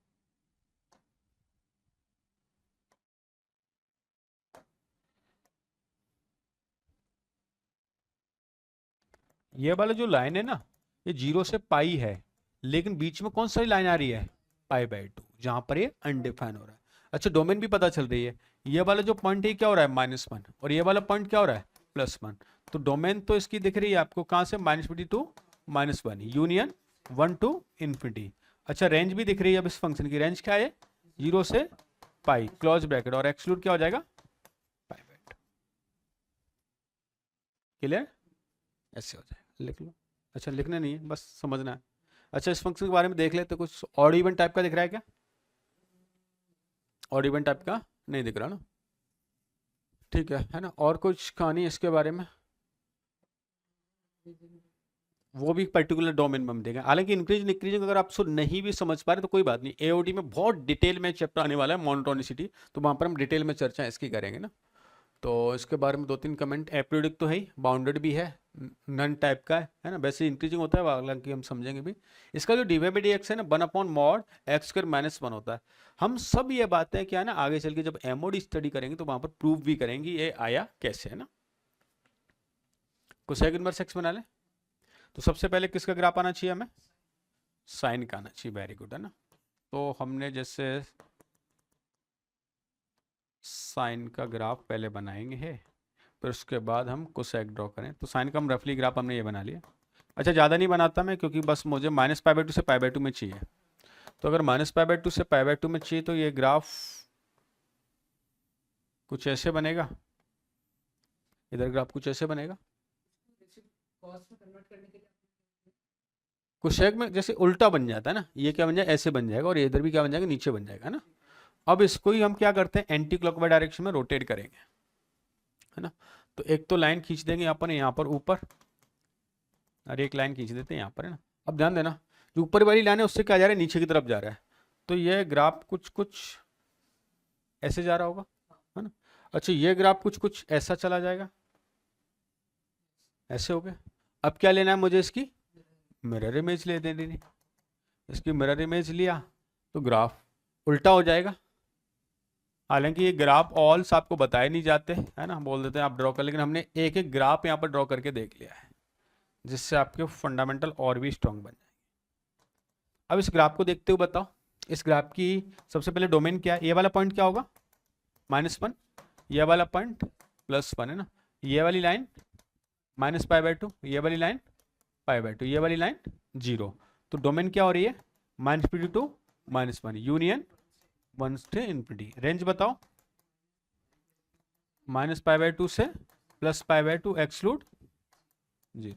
ये वाला जो लाइन है ना ये 0 से पाई है, लेकिन बीच में कौन सी लाइन आ रही है, π/2, जहां पर ये अनडिफाइन हो रहा है। अच्छा डोमेन भी पता चल रही है, ये वाला जो पॉइंट है क्या हो रहा है, -1, और ये वाला पॉइंट क्या हो रहा है, +1। तो डोमेन तो इसकी दिख रही है आपको कहां से, -50 टू -1, यूनियन 1 टू इन्फिनिटी। अच्छा रेंज भी दिख रही है, अब इस फंक्शन की रेंज क्या है, 0 से पाई, क्लोज ब्रैकेट, और एक्सक्लूड क्या हो जाएगा, π/2। क्लियर, ऐसे हो जाएगा, लिख लो। अच्छा लिखना नहीं है, बस समझना है। अच्छा इस फंक्शन के बारे में देख लेते, कुछ ऑड इवन टाइप का दिख रहा है क्या, ऑड इवन टाइप का नहीं दिख रहा ना, ठीक है ना। और कुछ कहानी इसके बारे में, वो भी पर्टिकुलर डोमेन में हम देखेंगे। हालांकि इंक्रीज डिक्रीजिंग अगर आप नहीं भी समझ पा रहे तो कोई बात नहीं, एओडी में बहुत डिटेल में चैप्टर आने वाला है मोनोटोनिसिटी, तो वहां पर हम डिटेल में चर्चा इसकी करेंगे ना। तो इसके बारे में 2-3 कमेंट, एपरियोडिक तो है ही, बाउंडेड भी है, नन टाइप का है ना, वैसे इंक्रीजिंग होता है, हालांकि हम समझेंगे भी। इसका जो dy/dx है ना 1/mod x² -1 होता है। हम सब ये बातें क्या है ना आगे चल के जब एमओडी स्टडी करेंगे तो वहां पर प्रूव भी करेंगे ये आया कैसे, है ना। कोसेक इनवर्स एक्स बना ले, तो सबसे पहले किसका ग्राफ आना चाहिए हमें, साइन का आना चाहिए, वेरी गुड, है ना। तो हमने जैसे साइन का ग्राफ पहले बनाएंगे है, फिर उसके बाद हम कोसेक ड्रॉ करें। तो साइन का हम रफली ग्राफ हमने ये बना लिया। अच्छा ज़्यादा नहीं बनाता मैं, क्योंकि बस मुझे -π/2 से π/2 में चाहिए। तो अगर -π/2 से π/2 में चाहिए तो ये ग्राफ कुछ ऐसे बनेगा, इधर ग्राफ कुछ ऐसे बनेगा। कोसेक में जैसे उल्टा बन जाता है ना, ये क्या बन जाएगा, ऐसे बन जाएगा, और ये इधर भी क्या बन जाएगा, नीचे बन जाएगा, है ना। अब इसको ही हम क्या करते हैं, एंटी क्लॉकवाइज डायरेक्शन में रोटेट करेंगे, है ना। तो एक तो लाइन खींच देंगे यहाँ पर ऊपर, और एक लाइन खींच देते हैं यहाँ पर, है ना। अब ध्यान देना जो ऊपर वाली लाइन है उससे क्या जा रहा है, नीचे की तरफ जा रहा है, तो ये ग्राफ कुछ कुछ ऐसे जा रहा होगा, है ना। अच्छा ये ग्राफ कुछ कुछ ऐसा चला जाएगा, ऐसे हो गया। अब क्या लेना है मुझे, इसकी मिरर इमेज ले देनी, इसकी मिरर इमेज लिया तो ग्राफ उल्टा हो जाएगा। हालांकि ये ग्राफ ऑल्स आपको बताए नहीं जाते, है ना, बोल देते हैं आप ड्रॉ कर, लेकिन हमने एक एक ग्राफ यहाँ पर ड्रॉ करके देख लिया है, जिससे आपके फंडामेंटल और भी स्ट्रांग बन जाएंगे। अब इस ग्राफ को देखते हुए बताओ इस ग्राफ की सबसे पहले डोमेन क्या है, ये वाला पॉइंट क्या होगा -1, ये वाला पॉइंट +1 है ना, ये वाली लाइन -π/2, ये वाली लाइन π/2, ये वाली लाइन 0। तो डोमेन क्या हो रही है -p टू -1 यूनियन 1 से इन्फिनिटी। रेंज बताओ -π/2 से +π/2 एक्सक्लूड 0।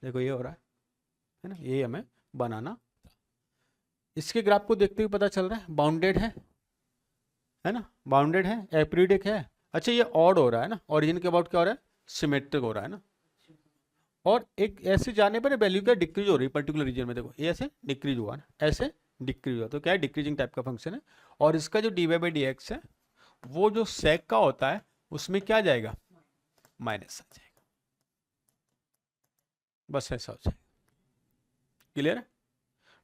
देखो ये हो रहा है ना, ये हमें बनाना। इसके ग्राफ को देखते हुए पता चल रहा है बाउंडेड है ना, बाउंडेड है, एपरिडिक है। अच्छा ये ऑड हो रहा है ना, ओरिजिन के अबाउट क्या हो रहा है सिमेट्रिक हो रहा है ना। और एक ऐसे जाने पर वैल्यू क्या डिक्रीज हो रही है पर्टिकुलर रीजन में, देखो ये ऐसे डिक्रीज हुआ ना, ऐसे डिक्रीज हुआ, तो क्या है डिक्रीजिंग टाइप का फंक्शन है। और इसका जो dy/dx है वो जो सेक का होता है उसमें क्या जाएगा माइनस आ जाएगा, बस ऐसा हो जाएगा। क्लियर है,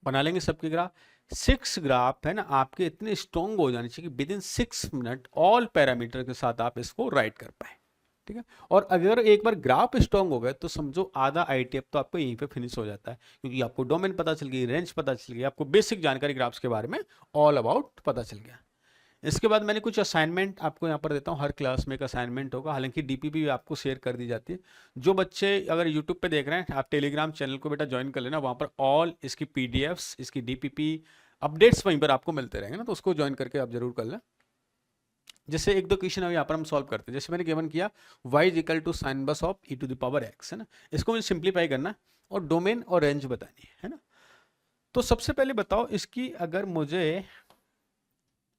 बना लेंगे सबके ग्राफ। 6 ग्राफ है ना आपके इतने स्ट्रॉन्ग हो जाने चाहिए कि with in 6 minute all parameter के साथ आप इसको राइट कर पाए, ठीक है। और अगर एक बार ग्राफ स्ट्रॉन्ग हो गए तो समझो आधा ITF तो आपको यहीं पे फिनिश हो जाता है, क्योंकि आपको डोमेन पता चल गई, रेंज पता चल गई, आपको बेसिक जानकारी ग्राफ्स के बारे में ऑल अबाउट पता चल गया। इसके बाद मैंने कुछ असाइनमेंट आपको यहाँ पर देता हूँ, हर क्लास में एक असाइनमेंट होगा, हालांकि DPP भी आपको शेयर कर दी जाती है। जो बच्चे अगर यूट्यूब पे देख रहे हैं आप टेलीग्राम चैनल को बेटा ज्वाइन कर लेना, वहाँ पर ऑल इसकी PDFs इसकी DPP अपडेट्स वहीं पर आपको मिलते रहेंगे ना, तो उसको ज्वाइन करके आप जरूर कर लें। जैसे एक दो क्वेश्चन अभी यहाँ पर हम सॉल्व करते हैं, जैसे मैंने गिवन किया y = sin inverse of e⁻x है ना, इसको मुझे सिंप्लीफाई करना है और डोमेन और रेंज बतानी है ना। तो सबसे पहले बताओ इसकी, अगर मुझे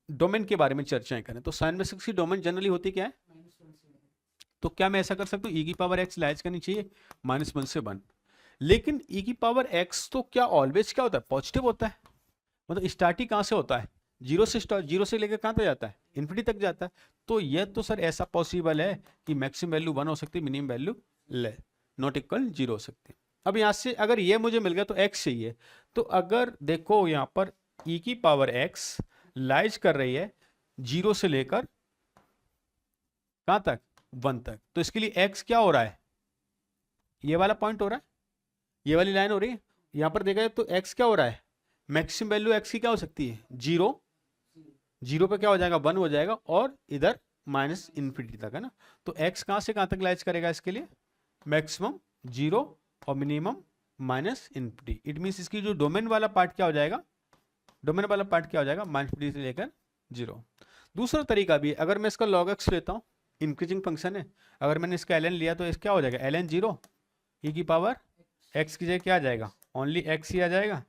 डोमेन के बारे में चर्चाएं करें तो sin इनवर्स की डोमेन जनरली होती क्या है, तो क्या मैं ऐसा कर सकता हूँ e⁻x लाइज करनी चाहिए -1 से 1, लेकिन e⁻x तो क्या ऑलवेज क्या होता है पॉजिटिव होता है, मतलब स्टार्टिंग कहाँ से होता है जीरो से लेकर कहाँ तक जाता है इन्फिनिटी तक जाता है। तो ये तो सर ऐसा पॉसिबल है कि मैक्सिमम वैल्यू 1 हो सकती है, मिनिमम वैल्यू नॉट इक्वल 0 हो सकती है। अब यहाँ से अगर ये मुझे मिल गया तो x चाहिए, तो अगर देखो यहाँ पर e⁻x लाइज कर रही है 0 से लेकर कहाँ तक 1 तक, तो इसके लिए x क्या हो रहा है ये वाला पॉइंट हो रहा है, ये वाली लाइन हो रही है। यहाँ पर देखा जाए तो x क्या हो रहा है, मैक्सिमम वैल्यू x की क्या हो सकती है 0 पे क्या हो जाएगा 1 हो जाएगा, और इधर -इन्फिनिटी तक है ना। तो x कहाँ से कहाँ तक लाइज करेगा इसके लिए मैक्सिमम 0 और मिनिमम -इन्फिनिटी। इट मीन्स इसकी जो डोमेन वाला पार्ट क्या हो जाएगा, डोमेन वाला पार्ट क्या हो जाएगा -इन्फिनिटी से लेकर 0। दूसरा तरीका भी है, अगर मैं इसका log x लेता हूँ, इंक्रीजिंग फंक्शन है, अगर मैंने इसका ln लिया तो इस क्या हो जाएगा ln 0 e⁻x की जगह क्या आ जाएगा ओनली x ही आ जाएगा,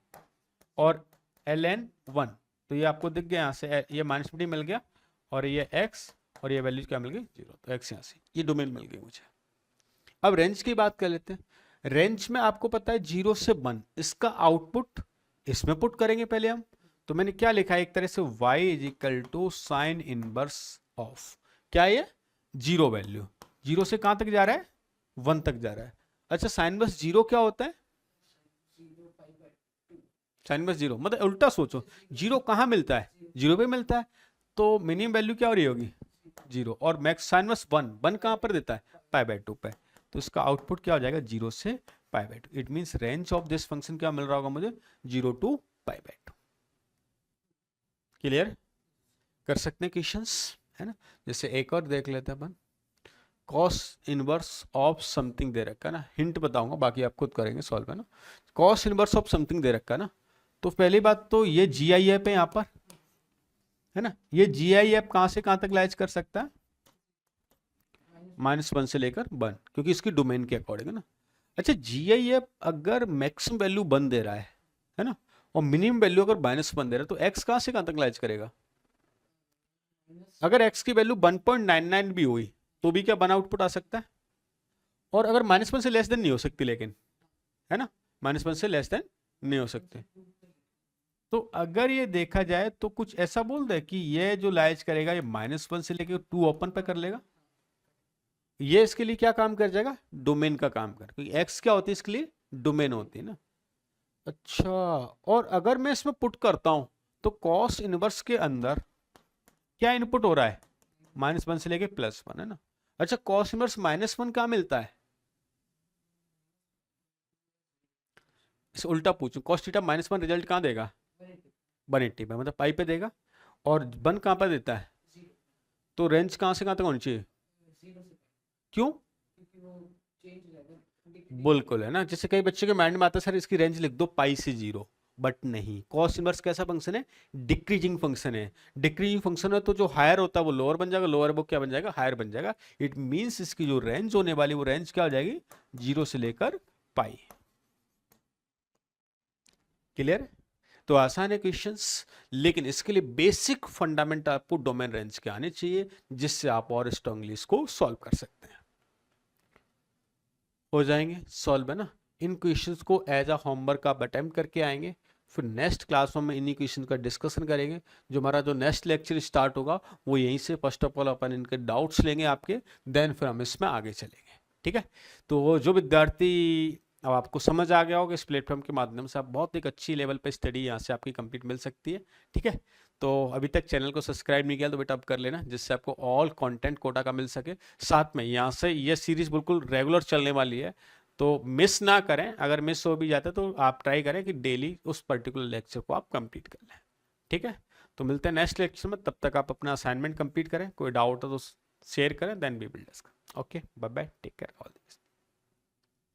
और ln 1 तो ये आपको दिख गया यहाँ से, ये -इन्फिनिटी मिल गया और ये x और ये वैल्यू क्या मिल गई 0, तो x यहाँ से ये डोमेन मिल गई मुझे। अब रेंज की बात कर लेते हैं। रेंज में आपको पता है 0 से 1 इसका आउटपुट इसमें पुट करेंगे पहले हम, तो मैंने क्या लिखा है एक तरह से y = sin इनवर्स ऑफ क्या ये 0 वैल्यू, 0 से कहां तक जा रहा है 1 तक जा रहा है। अच्छा साइन इनवर्स 0 क्या होता है, साइन इनवर्स 0 मतलब उल्टा सोचो 0 कहाँ मिलता है 0 पे मिलता है, तो मिनिमम वैल्यू क्या हो रही होगी 0, और मैक्स साइन इनवर्स 1 कहाँ पर देता है π/2 पे, तो इसका आउटपुट क्या हो जाएगा 0 से π/2। It means range of this function क्या मिल रहा होगा मुझे 0 to π/2। क्लियर, कर सकते हैं क्वेश्चंस है ना। जैसे एक और देख लेते हैं अपन, कॉस इनवर्स ऑफ समथिंग दे रखा है ना, हिंट बताऊंगा बाकी आप खुद करेंगे सॉल्व है ना। कॉस इनवर्स ऑफ समथिंग दे रखा है ना, तो पहली बात तो ये GIF है यहाँ पर है ना, ये GIF कहाँ से कहाँ तक लाइज कर सकता है -1 से लेकर 1, क्योंकि इसकी डोमेन के अकॉर्डिंग है ना। अच्छा GIF अगर मैक्सिमम वैल्यू 1 दे रहा है ना, और मिनिमम वैल्यू अगर -1 दे रहा है, तो x कहाँ से कहाँ तक लाइज करेगा, अगर x की वैल्यू 1.99 भी हुई तो भी क्या 1 आउटपुट आ सकता है, और अगर -1 से लेस देन नहीं हो सकती, लेकिन है ना -1 से लेस देन नहीं हो सकते। तो अगर ये देखा जाए तो कुछ ऐसा बोल दे कि ये जो लाइज करेगा ये -1 से लेकर 2 ओपन पे कर लेगा, ये इसके लिए क्या काम कर जाएगा डोमेन का काम कर, क्योंकि x क्या होती है इसके लिए डोमेन होती है ना। अच्छा, और अगर मैं इसमें पुट करता हूं तो कॉस इनवर्स के अंदर क्या इनपुट हो रहा है -1 से लेके +1 है ना। अच्छा कॉस इनवर्स -1 कहाँ मिलता है, इसे उल्टा पूछूं, कॉस थीटा -1 रिजल्ट कहाँ देगा 180 पे, मतलब पाई पे देगा। और 1 कहाँ पर देता है, तो रेंज कहाँ से कहाँ तक होनी चाहिए, क्यों, बिल्कुल है ना। जैसे कई बच्चे के माइंड में आता है सर इसकी रेंज लिख दो पाई से 0, बट नहीं, कॉस इनवर्स कैसा फंक्शन है, डिक्रीजिंग फंक्शन है। डिक्रीजिंग फंक्शन है तो जो हायर होता है वो लोअर बन जाएगा, लोअर वो क्या बन जाएगा, हायर बन जाएगा। इट मीन्स इसकी जो रेंज होने वाली वो रेंज क्या हो जाएगी, 0 से लेकर पाई। क्लियर। तो आसान है क्वेश्चंस, लेकिन इसके लिए बेसिक फंडामेंट आपको डोमेन रेंज के आने चाहिए, जिससे आप और स्ट्रांगली इसको सॉल्व कर सकते हैं। हो जाएंगे सॉल्व, है ना। इन क्वेश्चंस को एज अ होमवर्क आप अटेम्प्ट करके आएंगे, फिर नेक्स्ट क्लास में इन्हीं क्वेश्चन का डिस्कशन करेंगे। जो हमारा जो नेक्स्ट लेक्चर स्टार्ट होगा वो यहीं से, फर्स्ट ऑफ ऑल अपन इनके डाउट्स लेंगे आपके, देन फिर हम इसमें आगे चलेंगे। ठीक है। तो वो जो विद्यार्थी, अब आपको समझ आ गया होगा इस प्लेटफॉर्म के माध्यम से आप बहुत एक अच्छी लेवल पे स्टडी यहाँ से आपकी कंप्लीट मिल सकती है। ठीक है। तो अभी तक चैनल को सब्सक्राइब नहीं किया तो बेटा अब कर लेना, जिससे आपको ऑल कंटेंट कोटा का मिल सके। साथ में यहाँ से ये सीरीज बिल्कुल रेगुलर चलने वाली है, तो मिस ना करें। अगर मिस हो भी जाता है तो आप ट्राई करें कि डेली उस पर्टिकुलर लेक्चर को आप कंप्लीट कर लें। ठीक है। तो मिलते हैं नेक्स्ट लेक्चर में, तब तक आप अपना असाइनमेंट कंप्लीट करें, कोई डाउट हो तो शेयर करें, then we will discuss. Okay, bye bye, take care, all the best.